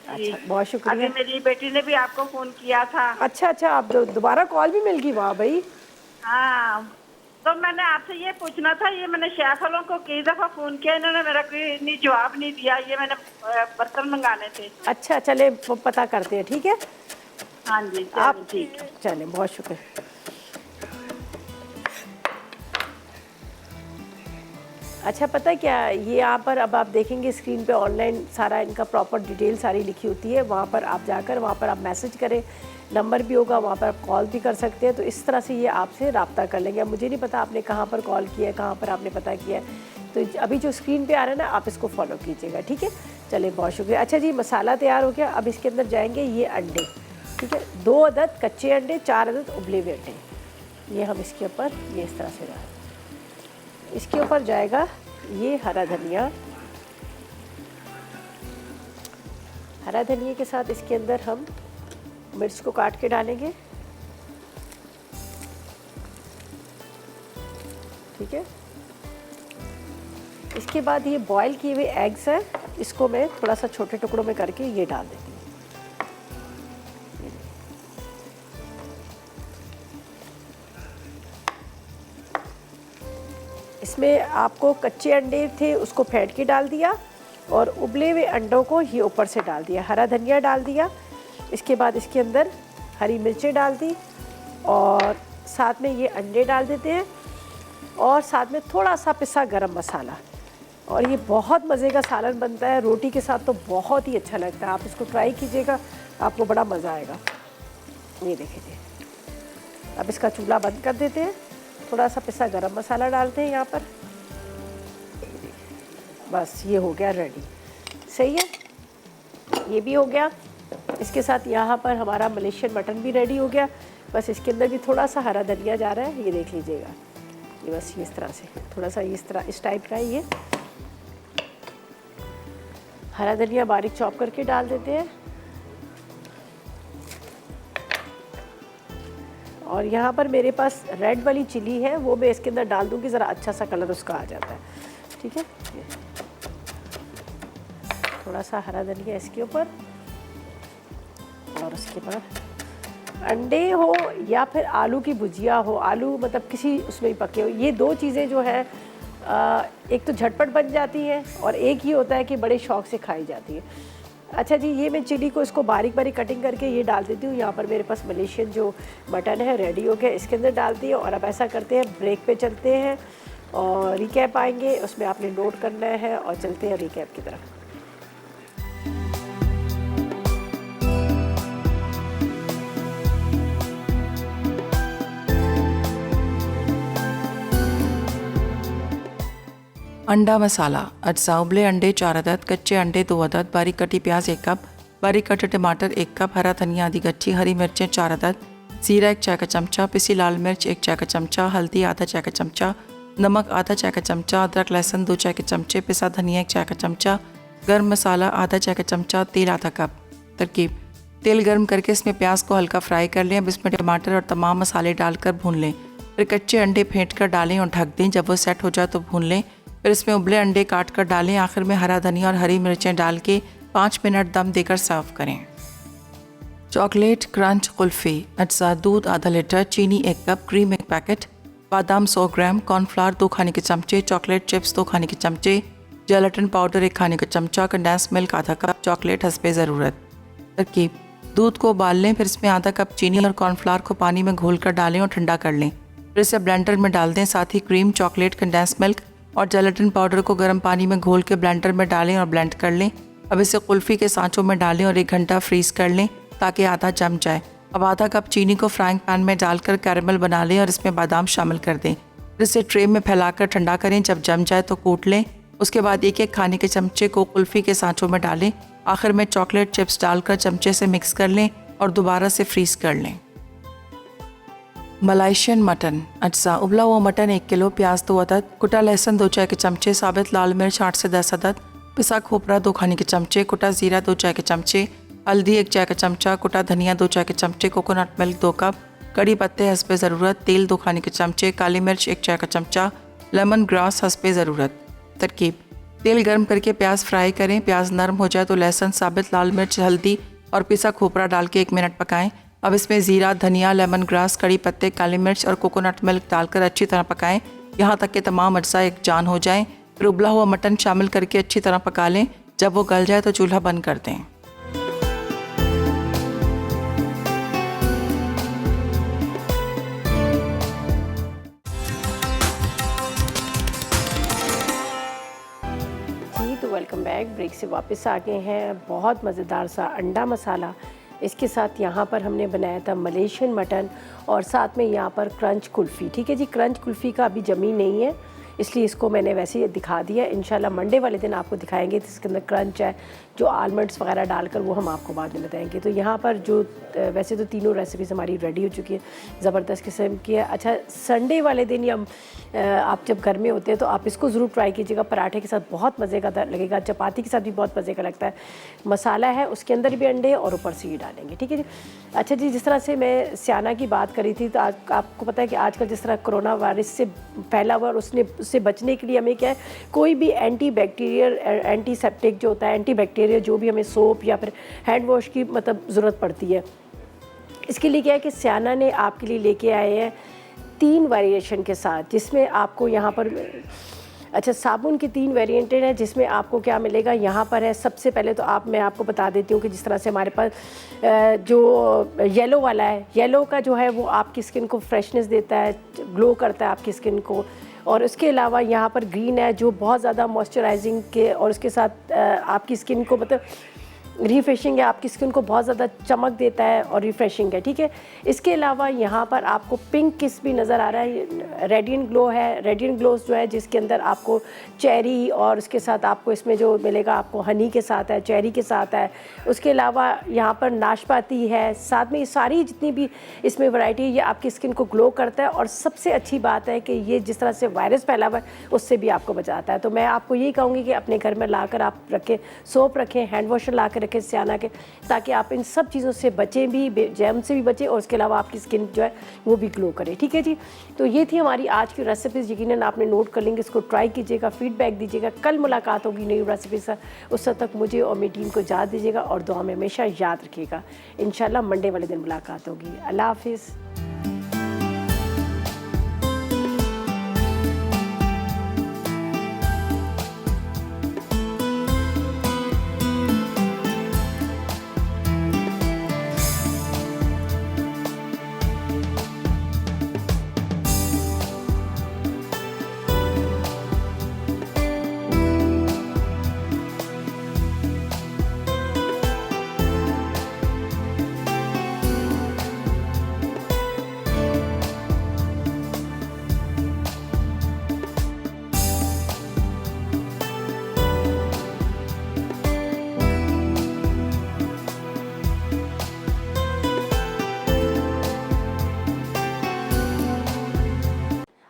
अच्छा, बहुत शुक्रिया। अभी मेरी बेटी ने भी आपको फोन किया था। अच्छा, आप दोबारा कॉल भी मिल गई? वाह भाई। हाँ, तो मैंने आपसे ये पूछना था, ये मैंने शेफ वालों को कई दफ़ा फ़ोन किया, इन्होंने मेरा कोई जवाब नहीं दिया। ये मैंने बर्तन मंगाने थे। अच्छा, चले पता करते हैं, ठीक है। हाँ जी, आप ठीक है, चलें, बहुत शुक्रिया। अच्छा, पता है क्या, ये यहाँ पर अब आप देखेंगे स्क्रीन पे ऑनलाइन सारा इनका प्रॉपर डिटेल सारी लिखी होती है। वहाँ पर आप जाकर वहाँ पर आप मैसेज करें, नंबर भी होगा, वहाँ पर आप कॉल भी कर सकते हैं। तो इस तरह से ये आपसे रब्ता कर लेंगे। अब मुझे नहीं पता आपने कहाँ पर कॉल किया है, कहाँ पर आपने पता किया है। तो अभी जो स्क्रीन पे आ रहा है ना, आप इसको फॉलो कीजिएगा, ठीक है। चलिए, बहुत शुक्रिया। अच्छा जी, मसाला तैयार हो गया। अब इसके अंदर जाएंगे ये अंडे, ठीक है। 2 अदद कच्चे अंडे, 4 अदद उबले हुए अंडे, ये हम इसके ऊपर ये इस तरह से डालें। इसके ऊपर जाएगा ये हरा धनिया। हरा धनिया के साथ इसके अंदर हम मिर्च को काट के डालेंगे, ठीक है। इसके बाद ये बॉईल किए हुए एग्स हैं, इसको मैं थोड़ा सा छोटे टुकड़ों में करके ये डाल देती हूँ। इसमें आपको कच्चे अंडे थे उसको फेंट के डाल दिया और उबले हुए अंडों को ही ऊपर से डाल दिया, हरा धनिया डाल दिया। इसके बाद इसके अंदर हरी मिर्चें डाल दी और साथ में ये अंडे डाल देते हैं और साथ में थोड़ा सा पिसा गरम मसाला। और ये बहुत मज़े का सालन बनता है, रोटी के साथ तो बहुत ही अच्छा लगता है। आप इसको ट्राई कीजिएगा, आपको बड़ा मज़ा आएगा। ये देखिए, अब इसका चूल्हा बंद कर देते हैं, थोड़ा सा पिसा गरम मसाला डालते हैं यहाँ पर। बस ये हो गया रेडी, सही है, ये भी हो गया। इसके साथ यहाँ पर हमारा मलेशियन मटन भी रेडी हो गया। बस इसके अंदर भी थोड़ा सा हरा धनिया जा रहा है, ये देख लीजिएगा। ये बस इस तरह से थोड़ा सा इस तरह इस टाइप का है। ये हरा धनिया बारीक चॉप करके डाल देते हैं। और यहाँ पर मेरे पास रेड वाली चिली है, वो मैं इसके अंदर डाल दूँगी, ज़रा अच्छा सा कलर उसका आ जाता है। ठीक है, थोड़ा सा हरा धनिया इसके ऊपर, और उसके बाद अंडे हो या फिर आलू की भुजिया हो, आलू मतलब किसी उसमें ही पके हो, ये दो चीज़ें जो है एक तो झटपट बन जाती हैं और एक ही होता है कि बड़े शौक से खाई जाती है। अच्छा जी, ये मैं चिली को इसको बारीक बारीक कटिंग करके ये डाल देती हूँ। यहाँ पर मेरे पास मलेशियन जो मटन है रेडी हो गया, इसके अंदर डालती है। और अब ऐसा करते हैं, ब्रेक पे चलते हैं और रिकैप आएंगे, उसमें आपने नोट करना है और चलते हैं रिकैप की तरफ। अंडा मसाला, अज्जा उबले अंडे 4 अदद, कच्चे अंडे 2 अदद, बारीक कटी प्याज 1 कप, बारीक कटे टमाटर 1 कप, हरा धनिया आधी गच्छी, हरी मिर्चें 4 अदद, जीरा 1 चाय का चमचा, पिसी लाल मिर्च 1 चाय का चमचा, हल्दी आधा चाय का चमचा, नमक आधा चाय का चमचा, अदरक लहसुन 2 चाय के चमचे, पिसा धनिया 1 चाय का चमचा, गर्म मसाला आधा चाय का चमचा, तेल आधा कप। तरकीब: तेल गर्म करके इसमें प्याज को हल्का फ्राई कर लें। अब इसमें टमाटर और तमाम मसाले डालकर भून लें। फिर कच्चे अंडे फेंट कर डालें और ढक दें। जब वो सेट हो जाए तो भून लें। फिर इसमें उबले अंडे काट कर डालें। आखिर में हरा धनिया और हरी मिर्चें डाल के 5 मिनट दम देकर सर्व करें। चॉकलेट क्रंच कुल्फ़ी, अज्जा दूध आधा लीटर, चीनी 1 कप, क्रीम 1 पैकेट, बादाम 100 ग्राम, कॉर्नफ्लावर 2 खाने के चमचे, चॉकलेट चिप्स 2 खाने के चमचे, जेलेटिन पाउडर 1 खाने का चमचा, कंडेंस मिल्क आधा कप, चॉकलेट हस्बे ज़रूरत। तरकीब: दूध को उबाल लें, फिर इसमें आधा कप चीनी और कॉर्नफ्लावर को पानी में घोल कर डालें और ठंडा कर लें। फिर इसे ब्लेंडर में डाल दें। साथ ही क्रीम, चॉकलेट, कंडेंस मिल्क और जेलेटिन पाउडर को गर्म पानी में घोल के ब्लेंडर में डालें और ब्लेंड कर लें। अब इसे कुल्फ़ी के सांचों में डालें और 1 घंटा फ्रीज़ कर लें ताकि आधा जम जाए। अब आधा कप चीनी को फ्राइंग पैन में डालकर कैरेमल बना लें और इसमें बादाम शामिल कर दें। फिर इसे ट्रे में फैलाकर ठंडा करें। जब जम जाए तो कूट लें। उसके बाद 1-1 खाने के चमचे को कुल्फ़ी के सांचों में डालें। आखिर में चॉकलेट चिप्स डालकर चमचे से मिक्स कर लें और दोबारा से फ्रीज़ कर लें। मलेशियन मटन, अज्जा उबला हुआ मटन 1 किलो, प्याज 2 अदद, कुटा लहसुन 2 चाय के चमचे, साबित लाल मिर्च 8 से 10 अदद, पिसा खोपरा 2 खाने के चमचे, कुटा ज़ीरा 2 चाय के चमचे, हल्दी 1 चाय का चमचा, कुटा धनिया 2 चाय के चमचे, कोकोनट मिल्क 2 कप, कड़ी पत्ते हस्बे ज़रूरत, तेल 2 खाने के चमचे, काली मिर्च 1 चाय का चमचा, लेमन ग्रास हस्बे ज़रूरत। तरकीब: तेल गर्म करके प्याज फ्राई करें। प्याज नरम हो जाए तो लहसुन, साबित लाल मिर्च, हल्दी और पिसा खोपरा डाल के 1 मिनट पकाएं। अब इसमें ज़ीरा, धनिया, लेमन ग्रास, कड़ी पत्ते, काली मिर्च और कोकोनट मिल्क डालकर अच्छी तरह पकाएं यहाँ तक कि तमाम अज्जा एक जान हो जाएं। फिर उबला हुआ मटन शामिल करके अच्छी तरह पका लें। जब वो गल जाए तो चूल्हा बंद कर दें। तो वेलकम बैक। ब्रेक से वापस आ गए हैं। बहुत मज़ेदार सा अंडा मसाला, इसके साथ यहाँ पर हमने बनाया था मलेशियन मटन और साथ में यहाँ पर क्रंच कुल्फ़ी। ठीक है जी, क्रंच कुल्फ़ी का अभी जमी नहीं है इसलिए इसको मैंने वैसे ही दिखा दिया। इंशाल्लाह मंडे वाले दिन आपको दिखाएंगे। तो इसके अंदर क्रंच है, जो आलमंड्स वगैरह डालकर वो हम आपको बाद में बताएंगे। तो यहाँ पर जो वैसे तो तीनों रेसिपीज़ हमारी रेडी हो चुकी है, ज़बरदस्त किस्म की है। अच्छा, संडे वाले दिन या आप जब घर में होते हैं तो आप इसको ज़रूर ट्राई कीजिएगा। पराठे के साथ बहुत मज़े का लगेगा, चपाती के साथ भी बहुत मज़े का लगता है। मसाला है, उसके अंदर भी अंडे और ऊपर से ही डालेंगे। ठीक है जी। अच्छा जी, जिस तरह से मैं स्याना की बात करी थी, तो आपको पता है कि आजकल जिस तरह कोरोना वायरस से फैला हुआ और उससे बचने के लिए हमें क्या है, कोई भी एंटी बैक्टीरियल, एंटीसेप्टिक जो होता है, एंटी बैक्टीरियल जो भी हमें सोप या फिर हैंड वॉश की मतलब ज़रूरत पड़ती है। इसके लिए क्या है कि स्याना ने आपके लिए लेके आए हैं 3 वेरिएशन के साथ, जिसमें आपको यहाँ पर अच्छा साबुन की 3 वेरिएंटेड है। जिसमें आपको क्या मिलेगा यहाँ पर है। सबसे पहले तो मैं आपको बता देती हूँ कि जिस तरह से हमारे पास जो येलो वाला है, येलो का जो है वो आपकी स्किन को फ्रेशनेस देता है, ग्लो करता है आपकी स्किन को। और उसके अलावा यहाँ पर ग्रीन है जो बहुत ज़्यादा मॉइस्चराइजिंग के और उसके साथ आपकी स्किन को मतलब रिफ्रेशिंग है, आपकी स्किन को बहुत ज़्यादा चमक देता है और रिफ्रेशिंग है, ठीक है। इसके अलावा यहाँ पर आपको पिंक किस भी नज़र आ रहा है, रेडियंट ग्लो है। रेडियंट ग्लो जो है जिसके अंदर आपको चेरी और उसके साथ आपको इसमें जो मिलेगा आपको हनी के साथ है, चेरी के साथ है। उसके अलावा यहाँ पर नाशपाती है, साथ में ये सारी जितनी भी इसमें वैरायटी है ये आपकी स्किन को ग्लो करता है। और सबसे अच्छी बात है कि ये जिस तरह से वायरस फैला हुआ है उससे भी आपको बचाता है। तो मैं आपको यही कहूँगी कि अपने घर में लाकर आप रखें, सोप रखें, हैंड वॉशर ला कर रखें सियाना के, ताकि आप इन सब चीज़ों से बचें भी, जैम से भी बचें और उसके अलावा आपकी स्किन जो है वो भी ग्लो करे, ठीक है जी। तो ये थी हमारी आज की रेसिपीज़, यकीनन आपने नोट कर लेंगे, इसको ट्राई कीजिएगा, फीडबैक दीजिएगा। कल मुलाकात होगी नई रेसिपी से, उस वक्त तक मुझे और मेरी टीम को इजाज़त दीजिएगा और दुआ में हमेशा याद रखिएगा। इंशाल्लाह मंडे वाले दिन मुलाकात होगी। अल्लाह हाफिज़।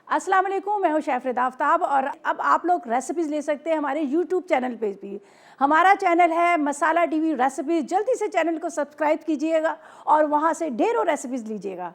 अस्सलाम वालेकुम, मैं हूं शेफ रिदा आफ्ताब और अब आप लोग रेसिपीज़ ले सकते हैं हमारे YouTube चैनल पे भी। हमारा चैनल है मसाला टीवी रेसिपीज़। जल्दी से चैनल को सब्सक्राइब कीजिएगा और वहां से ढेरों रेसिपीज़ लीजिएगा।